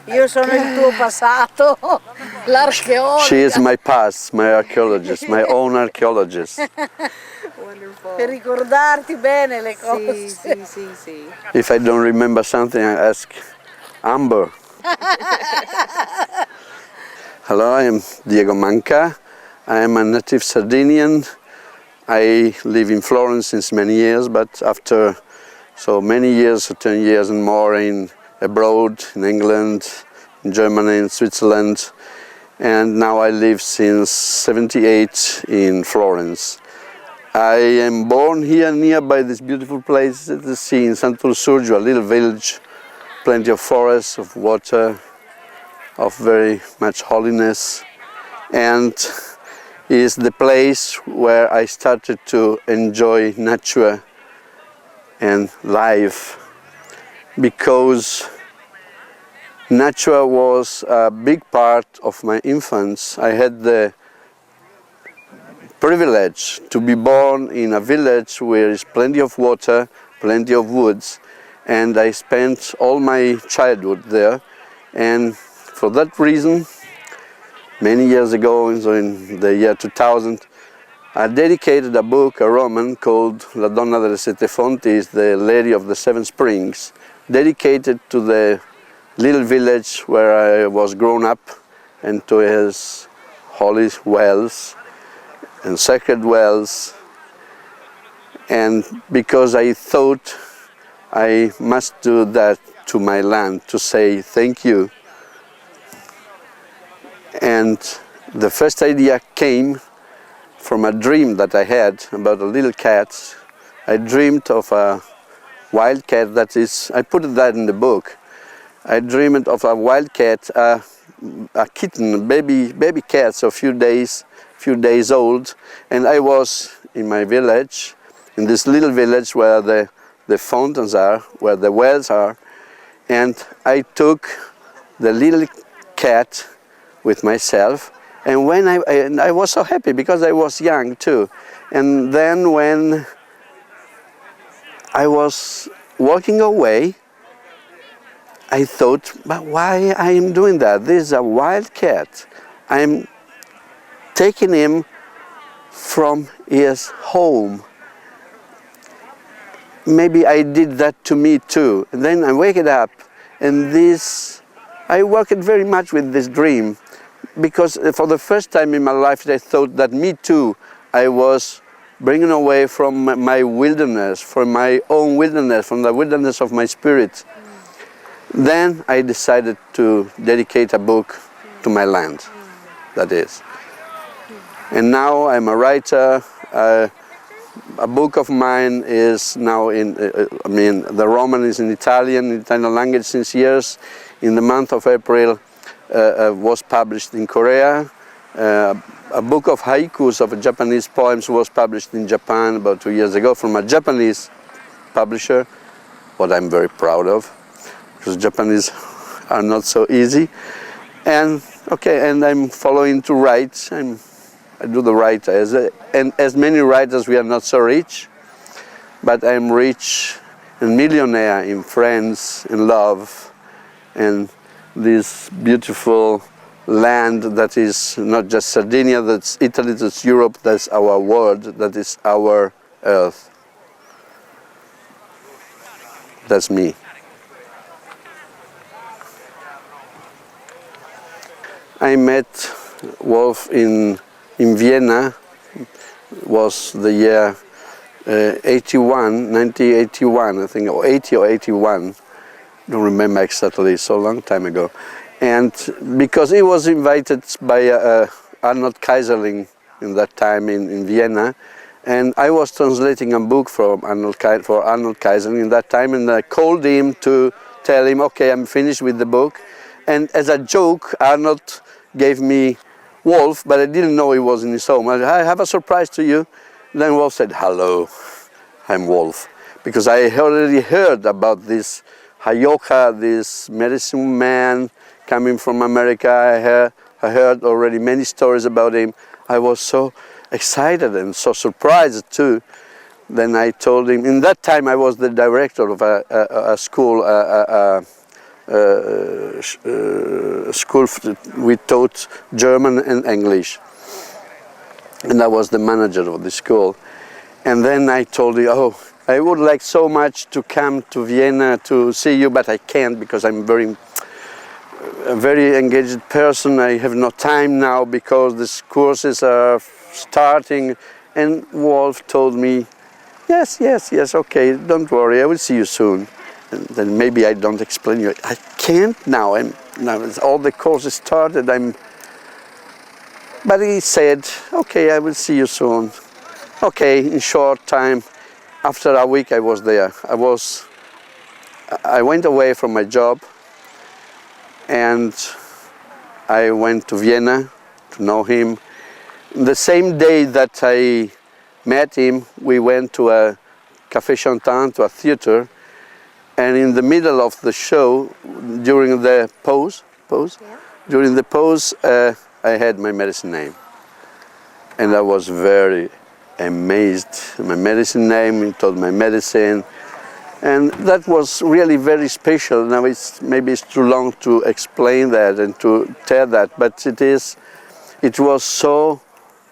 Io sono il tuo passato, l'archeologo. She is my past, my archaeologist, my own archaeologist. Wonderful. Per ricordarti bene le cose. Sì. If I don't remember something, I ask Amber. Hello, I am Diego Manca. I am a native Sardinian. I live in Florence since many years, but after so many years, 10 years and more abroad, in England, in Germany, in Switzerland, and now I live since 78 in Florence. I am born here nearby this beautiful place at the sea in Sant'Orsurgio, a little village, plenty of forests, of water, of very much holiness, and is the place where I started to enjoy nature and life, because nature was a big part of my infance. I had the privilege to be born in a village where there is plenty of water, plenty of woods, and I spent all my childhood there. And for that reason, many years ago, so in the year 2000, I dedicated a book, a roman called La Donna delle Sette Fonti, the Lady of the Seven Springs, dedicated to the little village where I was grown up and to his holy wells and sacred wells. And because I thought I must do that to my land, to say thank you. And the first idea came from a dream that I had about a little cat. I dreamed of a wild cat, that is, I put that in the book. I dreamed of a wild cat, a kitten, baby cat, so a few days old, and I was in my village, in this little village where the fountains are, where the wells are, and I took the little cat with myself, and when I was so happy because I was young too. And then when I was walking away, I thought, but why I am doing that? This is a wild cat. I'm taking him from his home. Maybe I did that to me too. And then I wake it up, and I worked very much with this dream, because for the first time in my life I thought that me too, I was bringing away from my wilderness, from my own wilderness, from the wilderness of my spirit. Then I decided to dedicate a book to my land, that is. And now I'm a writer. A book of mine is now the Roman is in Italian language since years. In the month of April was published in Korea. A book of haikus of Japanese poems was published in Japan about 2 years ago from a Japanese publisher, what I'm very proud of, because Japanese are not so easy. And I'm following to write. I do the writer, and as many writers we are not so rich, but I'm rich and millionaire in friends, in love, and this beautiful land that is not just Sardinia, that's Italy, that's Europe, that's our world, that is our earth. That's me. I met Wolf in Vienna. Was the year 1981, I think, or 80 or 81. Don't remember exactly, so long time ago. And because he was invited by Arnold Kaiserling in that time in Vienna, and I was translating a book for Arnold Kaiserling in that time, and I called him to tell him, okay, I'm finished with the book. And as a joke, Arnold gave me Wolf, but I didn't know he was in his home. I have a surprise to you. Then Wolf said, hello, I'm Wolf. Because I already heard about this Hayoka, this medicine man coming from America. I heard already many stories about him. I was so excited and so surprised too. Then I told him, in that time I was the director of a school, a school. We taught German and English, and I was the manager of the school. And then I told you, oh, I would like so much to come to Vienna to see you, but I can't because I'm a very engaged person. I have no time now because these courses are starting. And Wolf told me, yes, okay, don't worry, I will see you soon. And then maybe I don't explain you. I can't now. Now all the courses started. But he said, okay, I will see you soon. Okay, in short time, after a week I was there. I went away from my job and I went to Vienna to know him. The same day that I met him, we went to a Café Chantant, to a theater, and in the middle of the show, during the pause, I had my medicine name. And I was very amazed. My medicine name, he told my medicine, and that was really very special. Now maybe it's too long to explain that and to tell that, but it was so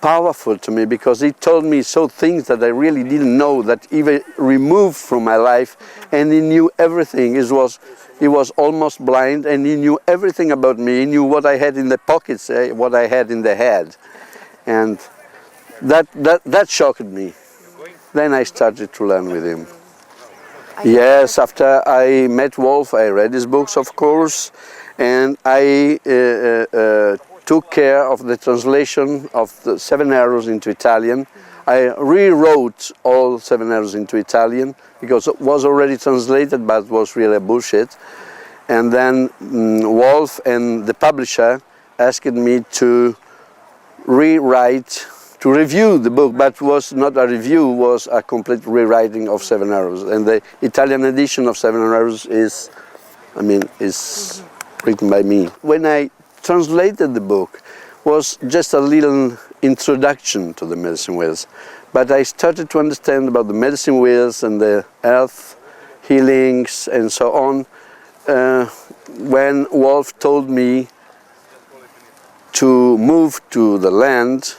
powerful to me because he told me so things that I really didn't know, that even removed from my life, and he knew everything. He was almost blind and he knew everything about me. He knew what I had in the pockets, what I had in the head, and that shocked me. Then I started to learn with him. Yes, after I met Wolf, I read his books, of course, and I took care of the translation of the 7 Arrows into Italian. I rewrote all 7 Arrows into Italian because it was already translated, but was really bullshit. And then Wolf and the publisher asked me to review the book, but was not a review, was a complete rewriting of 7 Arrows. And the Italian edition of 7 Arrows is written by me. When I translated the book, was just a little introduction to the medicine wheels, but I started to understand about the medicine wheels and the earth healings and so on when Wolf told me to move to the land,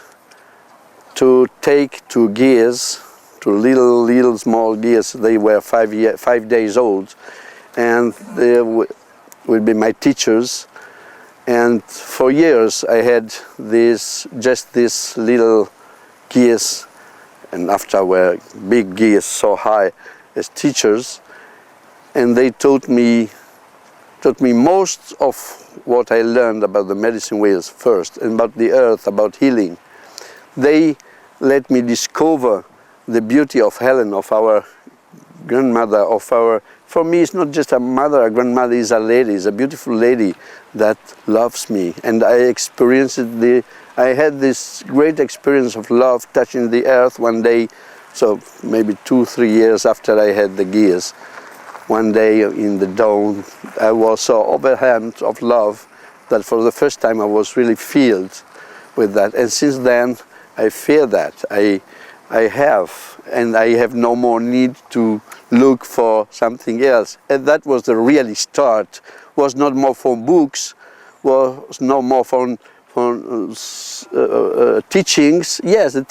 to take 2 gears, 2 little small gears. They were 5 days old, and they would be my teachers. And for years I had just these little gears, and after were big gears so high as teachers, and they taught me most of what I learned about the medicine wheels first, and about the earth, about healing. They let me discover the beauty of Helen, of our grandmother, for me it's not just a mother, a grandmother is a lady, is a beautiful lady that loves me. And I had this great experience of love touching the earth one day, so maybe 2-3 years after I had the gears. One day in the dawn, I was so overwhelmed of love that for the first time I was really filled with that. And since then, I feel that. I have no more need to look for something else. And that was the really start. Was not more from books, was no more from teachings. Yes, the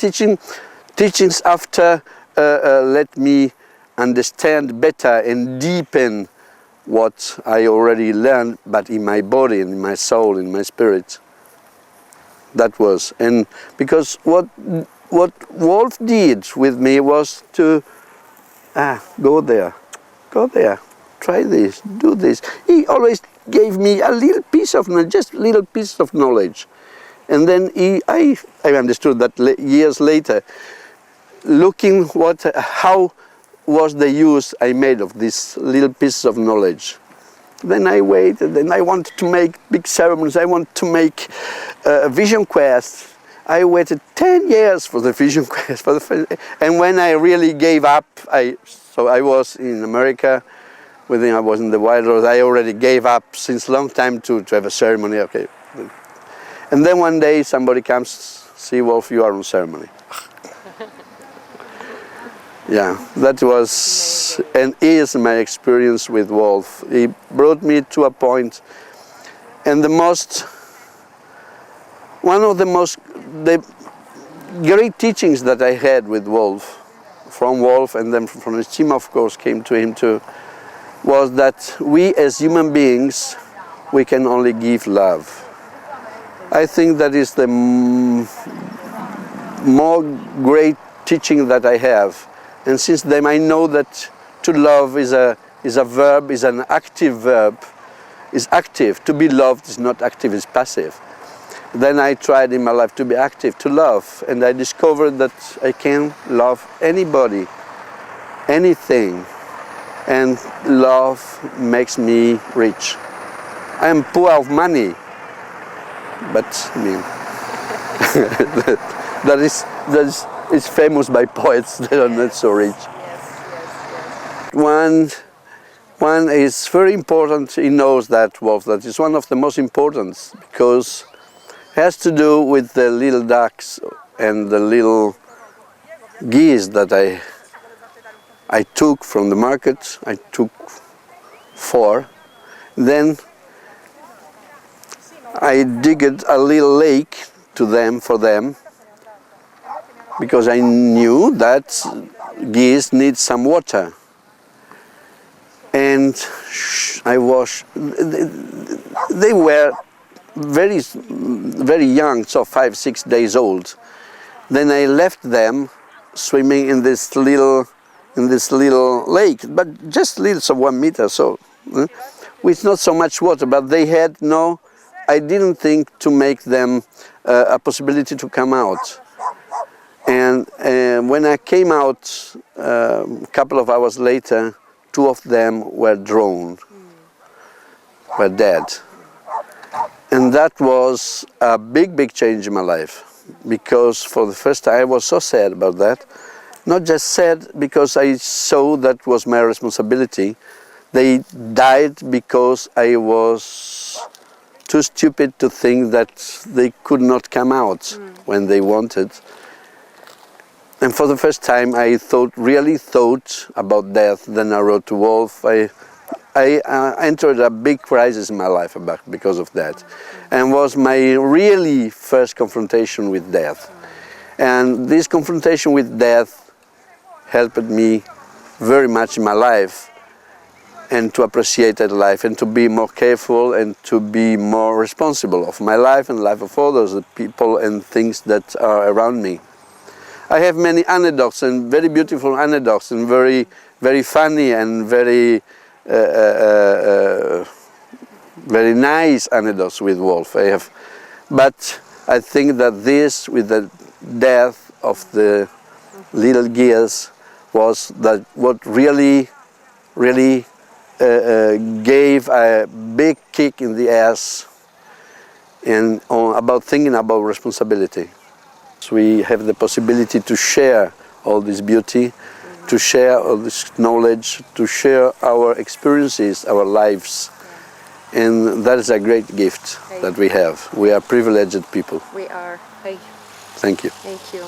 teachings after let me understand better and deepen what I already learned, but in my body, in my soul, in my spirit. That was, and because what Wolf did with me was to go there, try this, do this. He always gave me a little piece of knowledge, just a little piece of knowledge, and then I understood that years later, looking how was the use I made of this little piece of knowledge. Then I waited, and I wanted to make big ceremonies. I wanted to make a vision quest. I waited 10 years for the vision quest. And when I really gave up, so I was in America, I was in the Wild Rose. I already gave up since long time to have a ceremony. Okay. And then one day somebody comes, see Wolf, you are on ceremony. Yeah, that was and is my experience with Wolf. He brought me to a point, and one of the great teachings that I had with Wolf, from Wolf and then from his team, of course, came to him too, was that we as human beings, we can only give love. I think that is the more great teaching that I have. And since then I know that to love is a verb, is an active verb, is active. To be loved is not active, it's passive. Then I tried in my life to be active, to love, and I discovered that I can love anybody, anything, and love makes me rich. I am poor of money, but I mean, that is it's famous by poets that are not so rich. One is very important. He knows that, Wolf, that is one of the most important, because it has to do with the little ducks and the little geese that I took from the market. I took 4. Then I digged a little lake for them, because I knew that geese need some water. And they were very young, so 5-6 days old. Then I left them swimming in this little lake, but just little, so 1 meter, so with not so much water. But they had no. I didn't think to make them a possibility to come out. And when I came out a couple of hours later, 2 of them were drowned, were dead. And that was a big change in my life, because for the first time I was so sad about that. Not just sad because I saw that was my responsibility. They died because I was too stupid to think that they could not come out when they wanted. And for the first time I really thought about death. Then I wrote to Wolf. I entered a big crisis in my life because of that, and was my really first confrontation with death. And this confrontation with death helped me very much in my life, and to appreciate that life, and to be more careful, and to be more responsible of my life and the life of others, the people and things that are around me. I have many anecdotes, and very beautiful anecdotes, and very funny and very nice anecdotes with Wolf. But I think that this, with the death of the little geese, was that what really gave a big kick in the ass, and about thinking about responsibility. So we have the possibility to share all this beauty, to share all this knowledge, to share our experiences, our lives. And that is a great gift that we have. We are privileged people. We are. Thank you. Thank you.